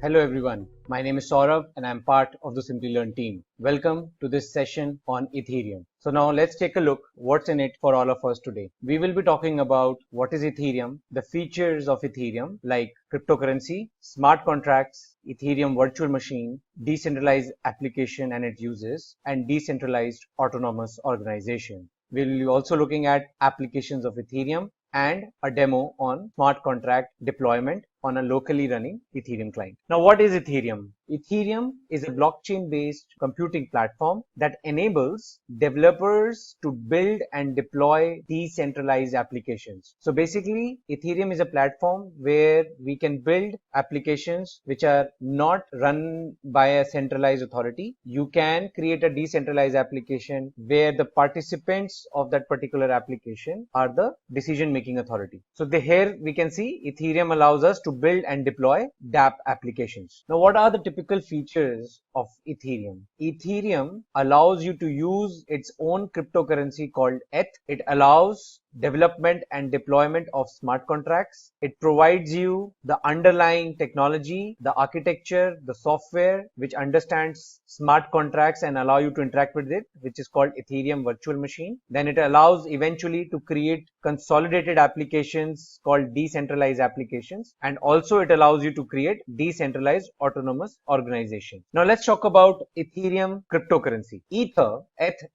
Hello everyone, my name is Saurabh and I'm part of the Simplilearn team. Welcome to this session on Ethereum. So now let's take a look what's in it for all of us today. We will be talking about what is Ethereum, the features of Ethereum like cryptocurrency, smart contracts, Ethereum virtual machine, decentralized application and its uses, and decentralized autonomous organization. We'll be also looking at applications of Ethereum and a demo on smart contract deployment on a locally running Ethereum client. Now, what is Ethereum? Ethereum is a blockchain-based computing platform that enables developers to build and deploy decentralized applications. So basically, Ethereum is a platform where we can build applications which are not run by a centralized authority. You can create a decentralized application where the participants of that particular application are the decision-making authority. So here we can see Ethereum allows us to build and deploy dApp applications. Now, what are the typical features of Ethereum? Ethereum allows you to use its own cryptocurrency called ETH. It allows development and deployment of smart contracts. It provides you the underlying technology, the architecture, the software which understands smart contracts and allow you to interact with it, which is called Ethereum virtual machine. Then it allows eventually to create consolidated applications called decentralized applications, and also it allows you to create decentralized autonomous organization. Now let's talk about Ethereum cryptocurrency. ETH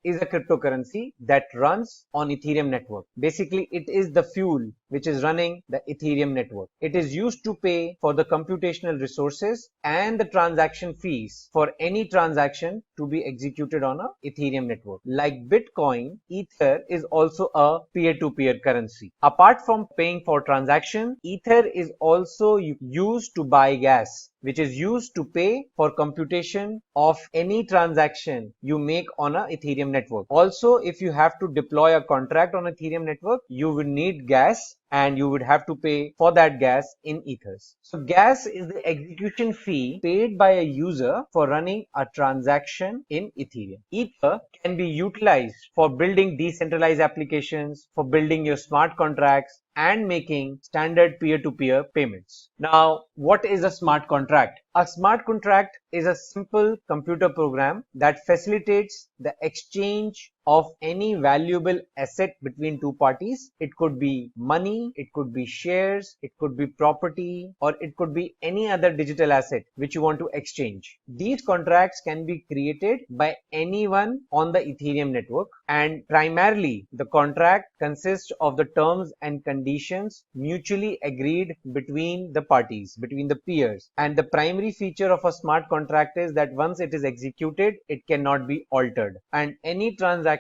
is a cryptocurrency that runs on Ethereum network. Basically, it is the fuel which is running the Ethereum network. It is used to pay for the computational resources and the transaction fees for any transaction to be executed on a Ethereum network. Like Bitcoin, Ether is also a peer-to-peer currency. Apart from paying for transaction, Ether is also used to buy gas, which is used to pay for computation of any transaction you make on a Ethereum network. Also, if you have to deploy a contract on Ethereum network, you will need gas and you would have to pay for that gas in ethers. So gas is the execution fee paid by a user for running a transaction in Ethereum. Ether can be utilized for building decentralized applications, for building your smart contracts, and making standard peer-to-peer payments. Now, what is a smart contract? A smart contract is a simple computer program that facilitates the exchange of any valuable asset between two parties. It could be money, it could be shares, it could be property, or it could be any other digital asset which you want to exchange. These contracts can be created by anyone on the Ethereum network, and primarily the contract consists of the terms and conditions mutually agreed between the parties, between the peers. And the primary feature of a smart contract is that once it is executed, it cannot be altered. And any transaction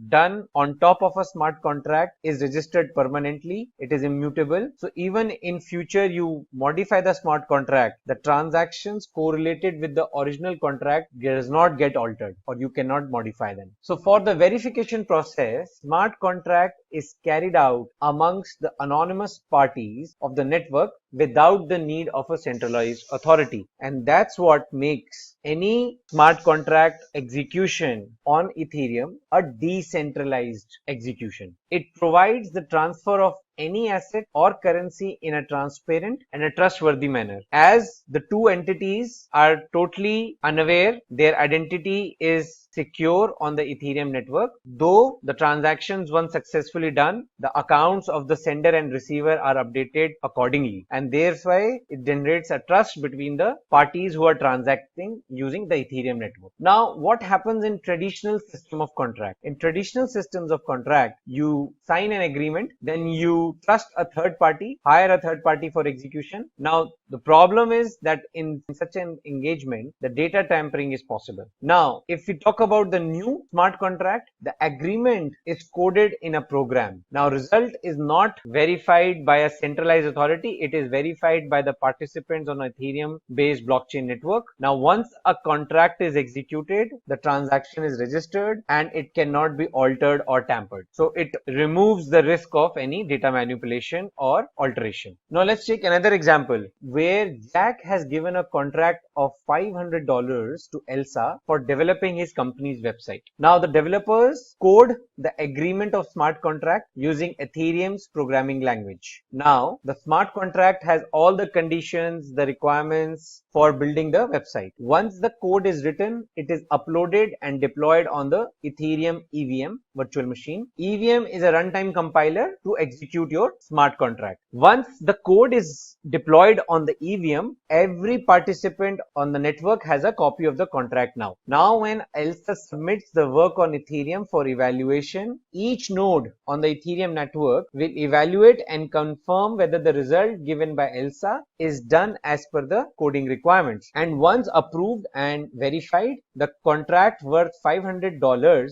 done on top of a smart contract is registered permanently. It is immutable. So even in future you modify the smart contract, the transactions correlated with the original contract does not get altered, or you cannot modify them. So for the verification process, smart contract is carried out amongst the anonymous parties of the network without the need of a centralized authority. And that's what makes any smart contract execution on Ethereum a decentralized execution. It provides the transfer of any asset or currency in a transparent and a trustworthy manner. As the two entities are totally unaware, their identity is secure on the Ethereum network. Though the transactions once successfully done, the accounts of the sender and receiver are updated accordingly, and thereby it generates a trust between the parties who are transacting using the Ethereum network. Now, what happens in traditional system of contract? In traditional systems of contract, you sign an agreement, then you trust a third party, hire a third party for execution. Now, the problem is that in such an engagement, the data tampering is possible. Now, if we talk about the new smart contract, the agreement is coded in a program. Now, result is not verified by a centralized authority. It is verified by the participants on Ethereum based blockchain network. Now, once a contract is executed, the transaction is registered and it cannot be altered or tampered. So it removes the risk of any data manipulation or alteration. Now let's take another example where Jack has given a contract of $500 to Elsa for developing his company's website. Now the developers code the agreement of smart contract using Ethereum's programming language. Now the smart contract has all the conditions, the requirements for building the website. Once the code is written, it is uploaded and deployed on the Ethereum EVM virtual machine. EVM is a runtime compiler to execute your smart contract. Once the code is deployed on the EVM, every participant on the network has a copy of the contract now. Now when Elsa submits the work on Ethereum for evaluation, each node on the Ethereum network will evaluate and confirm whether the result given by Elsa is done as per the coding requirements. And once approved and verified, the contract worth $500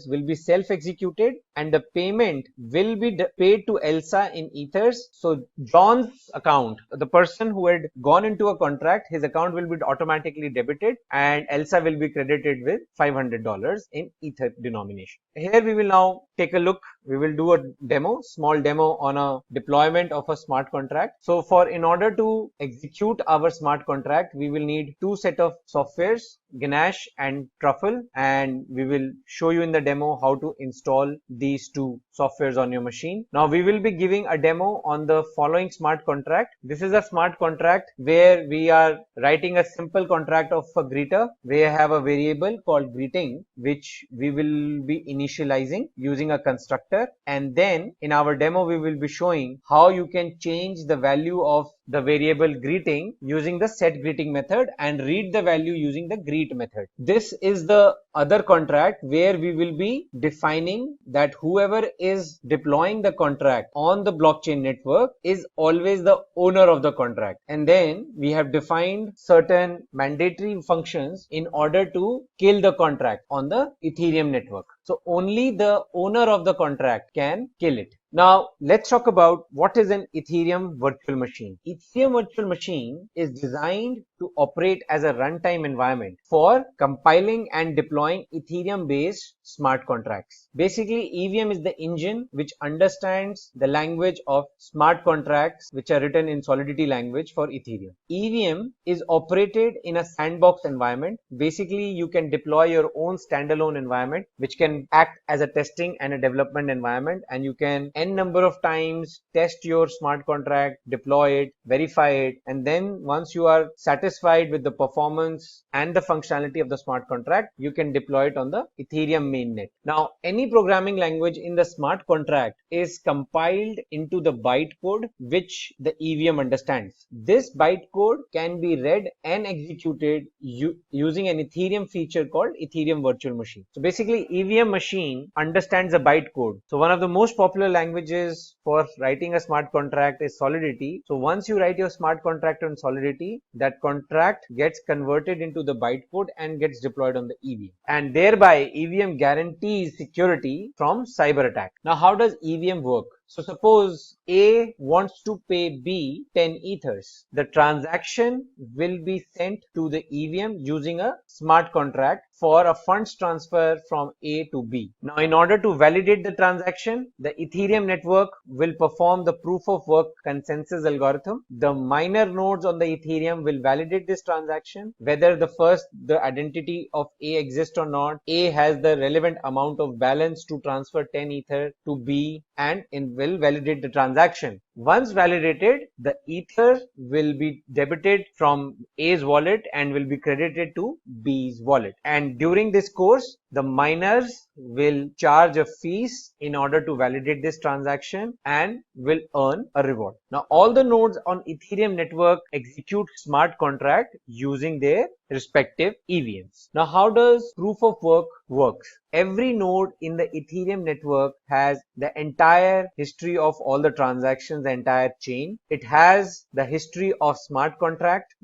will be self-executed and the payment will be paid to Elsa in Ethers. So John's account, the person who had gone into a contract, his account will be automatically debited and Elsa will be credited with $500 in Ether denomination. Here we will now take a look. We will do a demo, small demo on a deployment of a smart contract. So in order to execute our smart contract, we will need two set of softwares, Ganache and Truffle, and we will show you in the demo how to install these two softwares on your machine. Now we will be giving a demo on the following smart contract. This is a smart contract where we are writing a simple contract of a greeter. We have a variable called greeting which we will be initializing using a constructor, and then in our demo we will be showing how you can change the value of the variable greeting using the set greeting method and read the value using the greet method. This is the other contract where we will be defining that whoever is deploying the contract on the blockchain network is always the owner of the contract. And then we have defined certain mandatory functions in order to kill the contract on the Ethereum network. So only the owner of the contract can kill it. Now let's talk about what is an Ethereum virtual machine. Ethereum virtual machine is designed to operate as a runtime environment for compiling and deploying Ethereum based smart contracts. Basically, EVM is the engine which understands the language of smart contracts which are written in Solidity language for Ethereum. EVM is operated in a sandbox environment. Basically, you can deploy your own standalone environment which can act as a testing and a development environment, and you can n number of times test your smart contract, deploy it, verify it, and then once you are satisfied with the performance and the functionality of the smart contract, you can deploy it on the Ethereum mainnet. Now, any programming language in the smart contract is compiled into the bytecode which the EVM understands. This bytecode can be read and executed using an Ethereum feature called Ethereum virtual machine. So basically, EVM machine understands the bytecode. So one of the most popular languages for writing a smart contract is Solidity. So once you write your smart contract on Solidity, that contract gets converted into the bytecode and gets deployed on the EVM. And thereby EVM guarantees security from cyber attack. Now how does EVM work? So suppose A wants to pay B 10 ethers. The transaction will be sent to the EVM using a smart contract for a funds transfer from A to B. Now, in order to validate the transaction, the Ethereum network will perform the proof of work consensus algorithm. The miner nodes on the Ethereum will validate this transaction, whether the identity of A exists or not. A has the relevant amount of balance to transfer 10 ether to B and will validate the transaction. Once validated, the ether will be debited from A's wallet and will be credited to B's wallet. And during this course, the miners will charge a fees in order to validate this transaction and will earn a reward. Now, all the nodes on Ethereum network execute smart contract using their respective EVMs. Now, how does proof of work works? Every node in the Ethereum network has the entire history of all the transactions, the entire chain. It has the history of smart contract,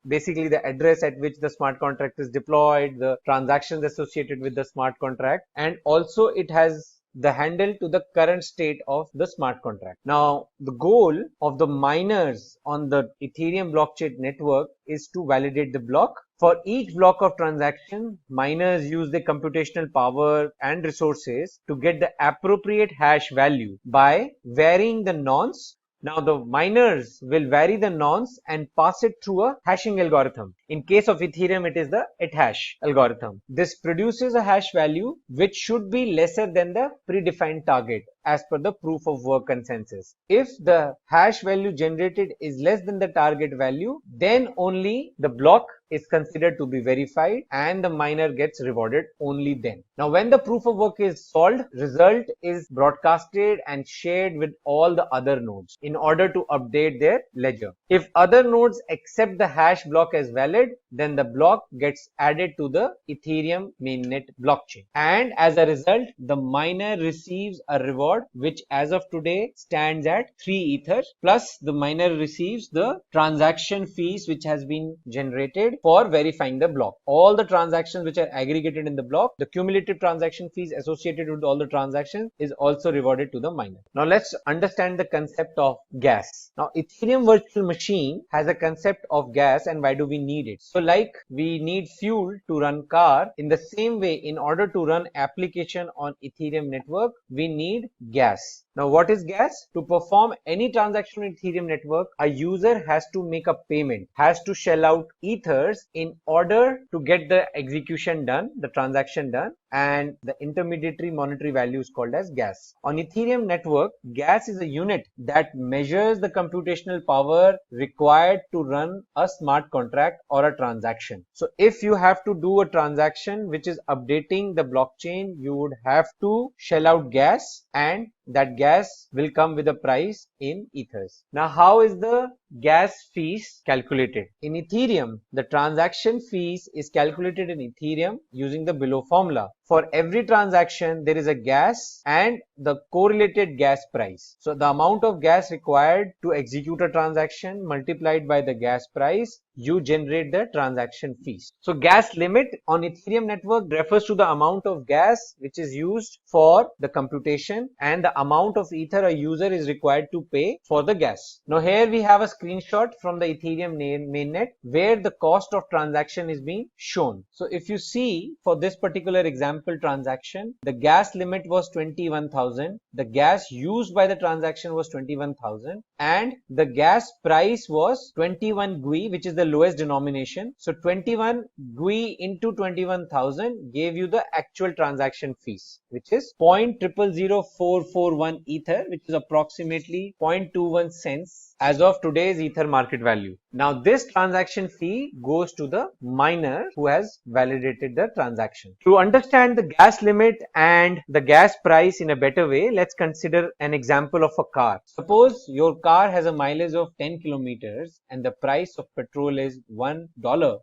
basically the address at which the smart contract is deployed, the transactions associated with the smart contract, and also it has the handle to the current state of the smart contract. Now, the goal of the miners on the Ethereum blockchain network is to validate the block. For each block of transaction, miners use their computational power and resources to get the appropriate hash value by varying the nonce. Now the miners will vary the nonce and pass it through a hashing algorithm. In case of Ethereum, it is the ethash algorithm. This produces a hash value which should be lesser than the predefined target as per the proof of work consensus. If the hash value generated is less than the target value, then only the block is considered to be verified and the miner gets rewarded only then. Now when the proof of work is solved, result is broadcasted and shared with all the other nodes in order to update their ledger. If other nodes accept the hash block as valid, then the block gets added to the Ethereum mainnet blockchain. And as a result, the miner receives a reward which as of today stands at 3 ether, plus the miner receives the transaction fees which has been generated for verifying the block. All the transactions which are aggregated in the block, the cumulative transaction fees associated with all the transactions is also rewarded to the miner. Now let's understand the concept of gas. Now Ethereum virtual machine has a concept of gas, and why do we need it? So like we need fuel to run car, in the same way in order to run application on Ethereum network we need gas. Now what is gas? To perform any transaction on Ethereum network, a user has to make a payment, has to shell out ethers in order to get the execution done, the transaction done, and the intermediary monetary value is called as gas. On Ethereum network, gas is a unit that measures the computational power required to run a smart contract or a transaction. So if you have to do a transaction which is updating the blockchain, you would have to shell out gas, and that gas will come with a price in ethers. Now how is the gas fees calculated? In Ethereum, the transaction fees is calculated in Ethereum using the below formula. For every transaction, there is a gas and the correlated gas price. So the amount of gas required to execute a transaction multiplied by the gas price, you generate the transaction fees. So gas limit on Ethereum network refers to the amount of gas which is used for the computation and the amount of ether a user is required to pay for the gas. Now here we have a screenshot from the Ethereum mainnet where the cost of transaction is being shown. So if you see for this particular example transaction, the gas limit was 21,000, the gas used by the transaction was 21,000, and the gas price was 21 GUI, which is the lowest denomination. So 21 GUI into 21,000 gave you the actual transaction fees, which is 0.000441 ether, which is approximately 0.21 cents as of today's ether market value. Now this transaction fee goes to the miner who has validated the transaction. To understand the gas limit and the gas price in a better way, let's consider an example of a car. Suppose your car has a mileage of 10 kilometers and the price of petrol is $1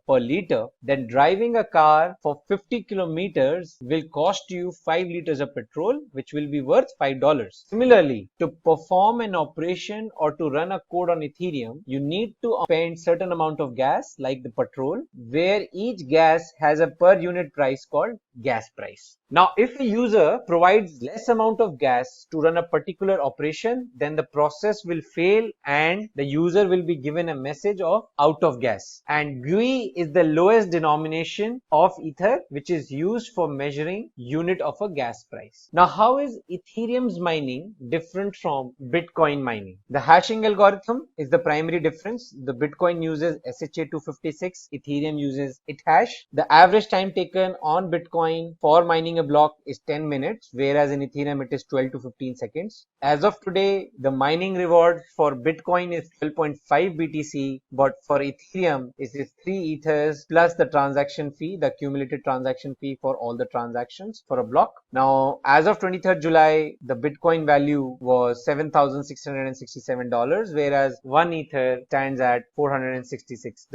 per liter. Then driving a car for 50 kilometers will cost you 5 liters of petrol, which will be worth $5. Similarly, to perform an operation or to run a code on Ethereum, you need to spend certain amount of gas like the petrol, where each gas has a per unit price called gas price. Now if a user provides less amount of gas to run a particular operation, then the process will fail and the user will be given a message of out of gas. And GUI is the lowest denomination of ether which is used for measuring unit of a gas price. Now how is Ethereum's mining different from Bitcoin mining? The hashing algorithm is the primary difference. The Bitcoin uses SHA-256, Ethereum uses ethash. The average time taken on Bitcoin for mining a block is 10 minutes, whereas in Ethereum it is 12 to 15 seconds. As of today, the mining reward for Bitcoin is 12.5 BTC, but for Ethereum it is 3 ethers plus the transaction fee, the accumulated transaction fee for all the transactions for a block. Now, as of 23rd July, the Bitcoin value was $7,667, whereas 1 ether stands at $466.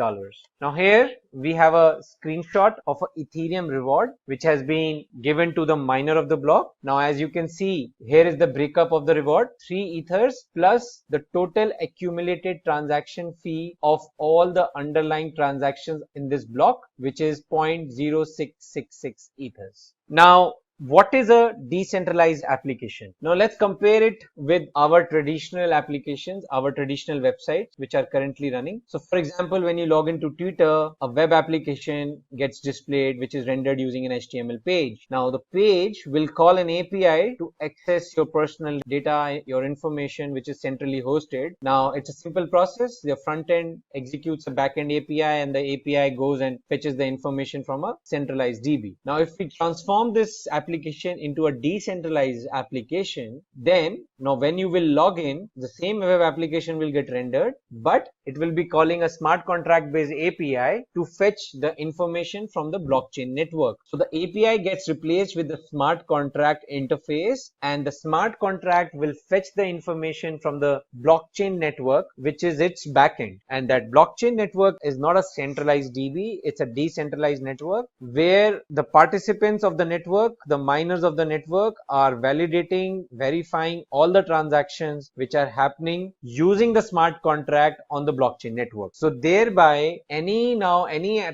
Now here we have a screenshot of an Ethereum reward which has been given to the miner of the block. Now as you can see, here is the breakup of the reward: 3 ethers plus the total accumulated transaction fee of all the underlying transactions in this block, which is 0.0666 ethers. Now What is a decentralized application? Now let's compare it with our traditional applications, our traditional websites which are currently running. So for example, when you log into Twitter, a web application gets displayed which is rendered using an HTML page. Now the page will call an API to access your personal data, your information which is centrally hosted. Now it's a simple process. The front end executes a backend API and the API goes and fetches the information from a centralized DB. Now if we transform this application into a decentralized application, then now when you will log in, the same web application will get rendered, but it will be calling a smart contract based API to fetch the information from the blockchain network. So the API gets replaced with the smart contract interface, and the smart contract will fetch the information from the blockchain network, which is its backend. And that blockchain network is not a centralized DB, it's a decentralized network where the participants of the network, the miners of the network, are validating, verifying all the transactions which are happening using the smart contract on the blockchain network. So thereby any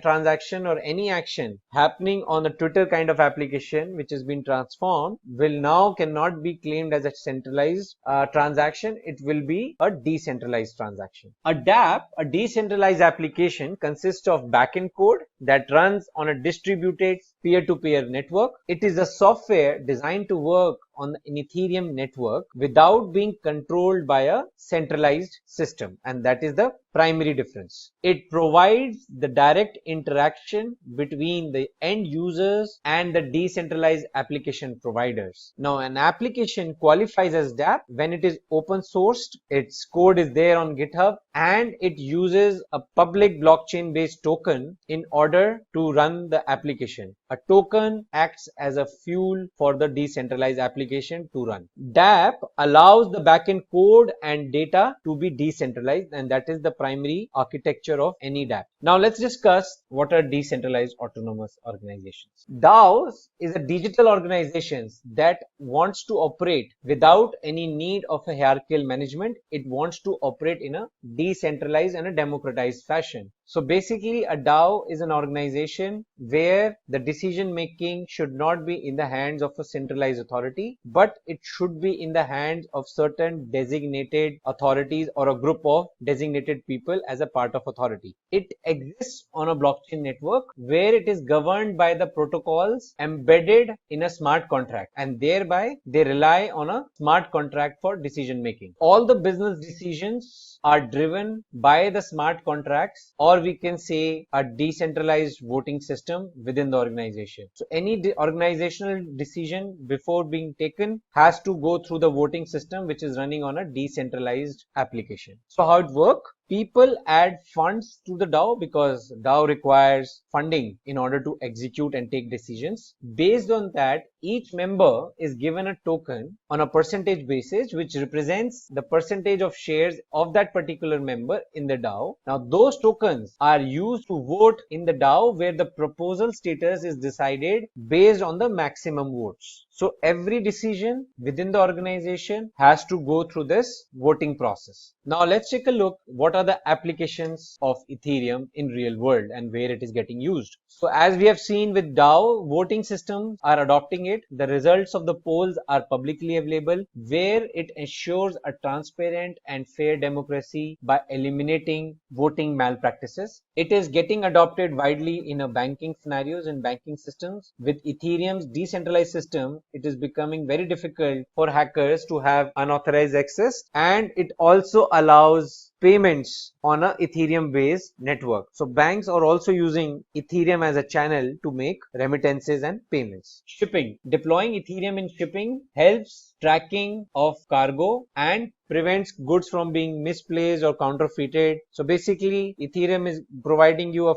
transaction or any action happening on a Twitter kind of application which has been transformed will now cannot be claimed as a centralized transaction. It will be a decentralized transaction. A DApp, a decentralized application, consists of backend code that runs on a distributed peer-to-peer network. It is a software designed to work on an Ethereum network without being controlled by a centralized system, and that is the primary difference. It provides the direct interaction between the end users and the decentralized application providers. Now an application qualifies as DApp when it is open sourced, its code is there on GitHub, and it uses a public blockchain based token in order to run the application. A token acts as a fuel for the decentralized application to run. DApp allows the backend code and data to be decentralized, and that is the primary architecture of any DApp. Now let's discuss what are decentralized autonomous organizations. DAOs is a digital organization that wants to operate without any need of a hierarchical management. It wants to operate in a decentralized and a democratized fashion. So basically a DAO is an organization where the decision making should not be in the hands of a centralized authority, but it should be in the hands of certain designated authorities or a group of designated people as a part of authority. It exists on a blockchain network where it is governed by the protocols embedded in a smart contract, and thereby they rely on a smart contract for decision making. All the business decisions are driven by the smart contracts, or we can say a decentralized voting system within the organization. So any organizational decision before being taken has to go through the voting system which is running on a decentralized application. So how it works? People add funds to the DAO because DAO requires funding in order to execute and take decisions. Based on that, each member is given a token on a percentage basis which represents the percentage of shares of that particular member in the DAO. Now those tokens are used to vote in the DAO where the proposal status is decided based on the maximum votes. So every decision within the organization has to go through this voting process. Now let's take a look what are the applications of Ethereum in real world and where it is getting used. So as we have seen with DAO, voting systems are adopting it. The results of the polls are publicly available where it ensures a transparent and fair democracy by eliminating voting malpractices. It is getting adopted widely in a banking scenarios and banking systems. With Ethereum's decentralized system, it is becoming very difficult for hackers to have unauthorized access, and it also allows payments on a Ethereum based network. So banks are also using Ethereum as a channel to make remittances and payments. Shipping. Deploying Ethereum in shipping helps tracking of cargo and prevents goods from being misplaced or counterfeited. So basically Ethereum is providing you a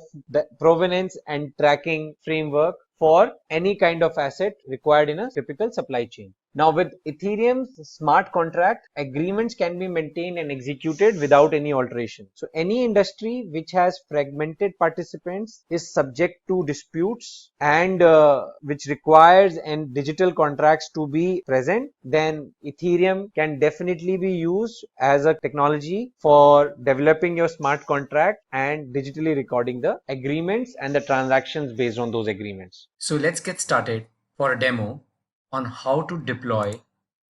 provenance and tracking framework for any kind of asset required in a typical supply chain. Now with Ethereum's smart contract, agreements can be maintained and executed without any alteration. So any industry which has fragmented participants is subject to disputes and which requires and digital contracts to be present, then Ethereum can definitely be used as a technology for developing your smart contract and digitally recording the agreements and the transactions based on those agreements. So let's get started. For a demo, on how to deploy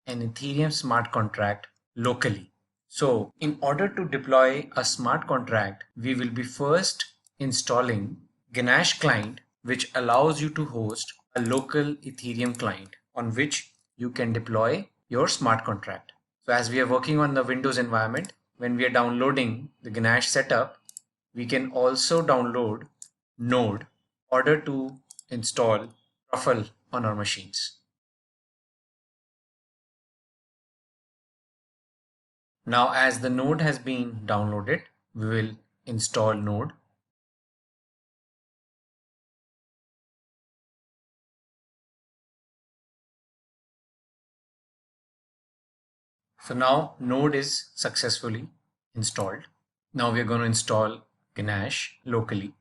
an Ethereum smart contract locally. So in order to deploy a smart contract, we will be first installing Ganache client, which allows you to host a local Ethereum client on which you can deploy your smart contract. So as we are working on the Windows environment, when we are downloading the Ganache setup, we can also download Node in order to install Truffle on our machines. Now, as the node has been downloaded, we will install Node. So now Node is successfully installed. Now we are going to install Ganache locally.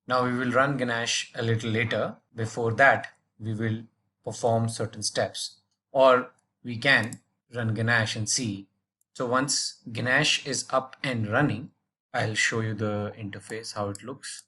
Now we will run Ganache a little later. Before that, we will perform certain steps, or we can run Ganache and see. So once Ganache is up and running, I'll show you the interface, how it looks.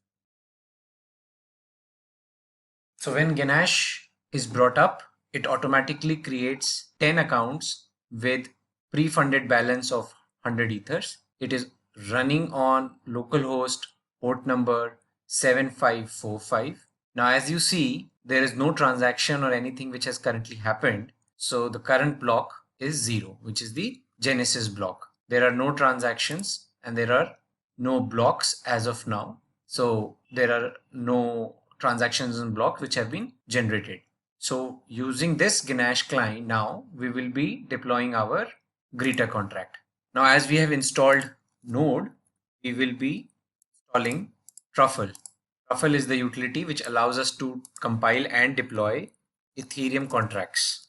So when Ganache is brought up, it automatically creates 10 accounts with pre-funded balance of 100 ethers. It is running on localhost port number 7545. Now, as you see, there is no transaction or anything which has currently happened. So the current block is 0, which is the Genesis block. There are no transactions and there are no blocks as of now. So there are no transactions and blocks which have been generated. So using this Ganache client, now we will be deploying our Greeter contract. Now, as we have installed Node, we will be installing Truffle. Truffle is the utility which allows us to compile and deploy Ethereum contracts.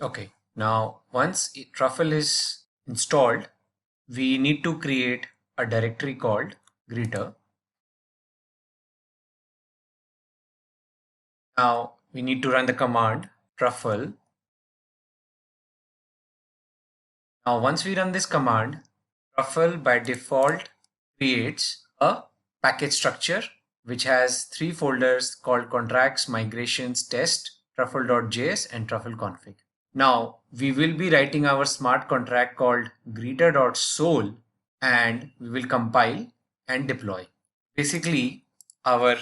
Okay, now once Truffle is installed, we need to create a directory called Greeter. Now we need to run the command truffle. Now once we run this command, Truffle by default creates a package structure which has 3 folders called contracts, migrations, test, truffle.js and truffle config. Now we will be writing our smart contract called greeter.sol and we will compile and deploy. Basically, our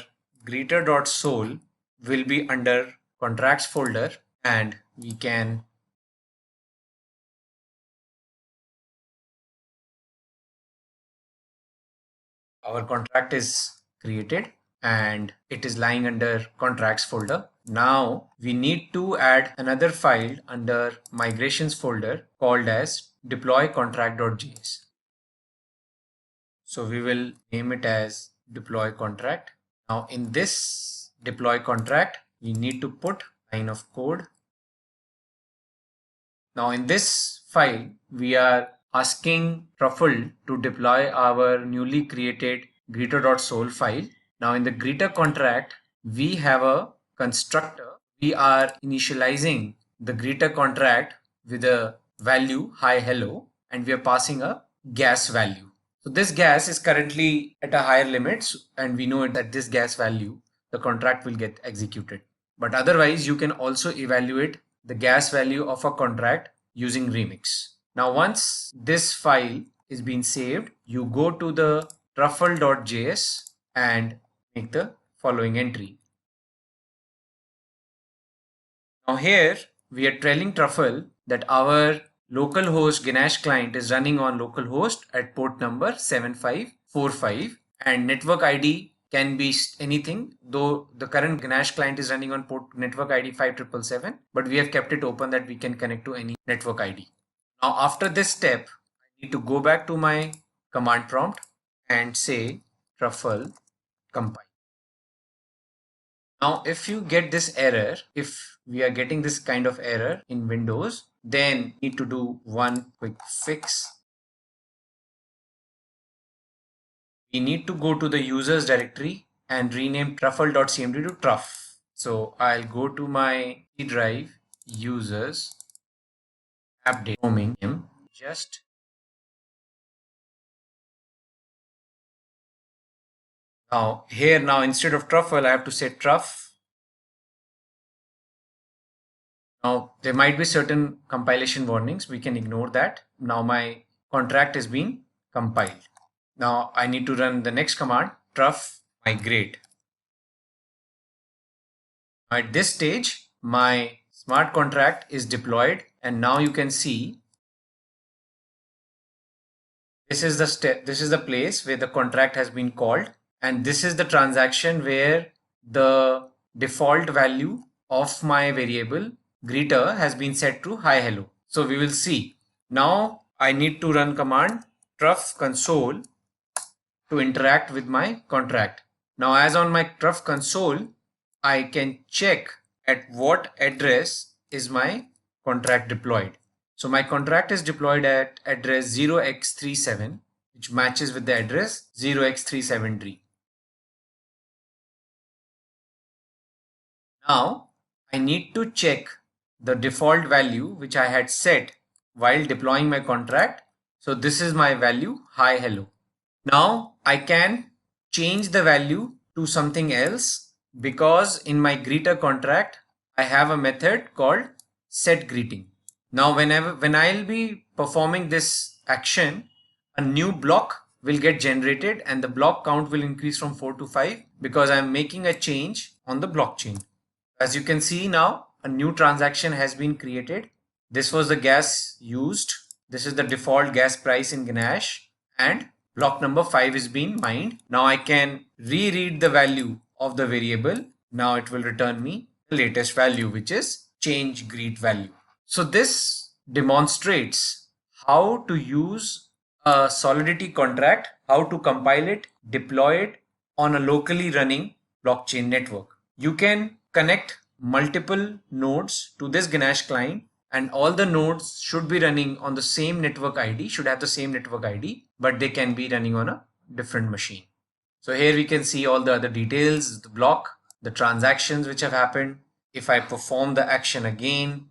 greeter.sol will be under contracts folder and we can our contract is created and it is lying under contracts folder. Now we need to add another file under migrations folder called as deploy contract.js. So we will name it as deploy contract. Now in this deploy contract, we need to put line of code. Now in this file, we are asking Truffle to deploy our newly created greeter.sol file. Now in the greeter contract, we have a constructor. We are initializing the greeter contract with a value hi hello and we are passing a gas value. So this gas is currently at a higher limit and we know that this gas value, the contract will get executed. But otherwise, you can also evaluate the gas value of a contract using Remix. Now, once this file is being saved, you go to the truffle.js and make the following entry. Now here we are telling Truffle that our localhost Ganache client is running on localhost at port number 7545 and network ID can be anything, though the current Ganache client is running on port network ID 5777, but we have kept it open that we can connect to any network ID. Now after this step, I need to go back to my command prompt and say truffle compile. Now, if you get this error, if we are getting this kind of error in Windows, then need to do one quick fix. We need to go to the users directory and rename truffle.cmd to truff. So I'll go to my C drive users update roaming him just Now here, instead of truffle, I have to say truff. Now there might be certain compilation warnings. We can ignore that. Now my contract is being compiled. Now I need to run the next command, truff migrate. At this stage, my smart contract is deployed, and now you can see this is the step. This is the place where the contract has been called, and this is the transaction where the default value of my variable greeter has been set to hi hello. So we will see. Now I need to run command truff console to interact with my contract. Now as on my truff console, I can check at what address is my contract deployed. So my contract is deployed at address 0x37, which matches with the address 0x373. Now I need to check the default value which I had set while deploying my contract. So this is my value, hi hello. Now I can change the value to something else, because in my greeter contract I have a method called setGreeting. Now when I'll be performing this action, a new block will get generated and the block count will increase from 4 to 5 because I'm making a change on the blockchain. As you can see now, a new transaction has been created. This was the gas used. This is the default gas price in Ganache, and block number 5 is being mined. Now I can reread the value of the variable. Now it will return me the latest value, which is change greet value. So this demonstrates how to use a Solidity contract, how to compile it, deploy it on a locally running blockchain network. You can connect multiple nodes to this Ganache client, and all the nodes should be running on the same network ID, should have the same network ID, but they can be running on a different machine. So here we can see all the other details, the block, the transactions which have happened. If I perform the action again,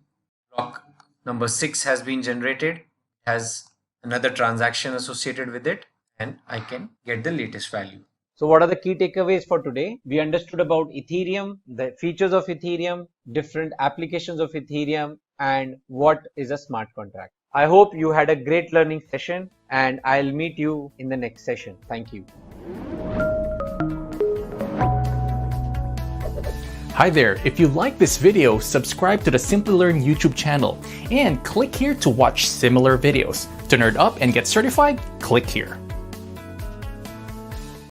block number 6 has been generated, has another transaction associated with it, and I can get the latest value. So what are the key takeaways for today? We understood about Ethereum, the features of Ethereum, different applications of Ethereum, and what is a smart contract. I hope you had a great learning session, and I'll meet you in the next session. Thank you. Hi there, if you like this video, subscribe to the Simplilearn YouTube channel and click here to watch similar videos. To nerd up and get certified, click here.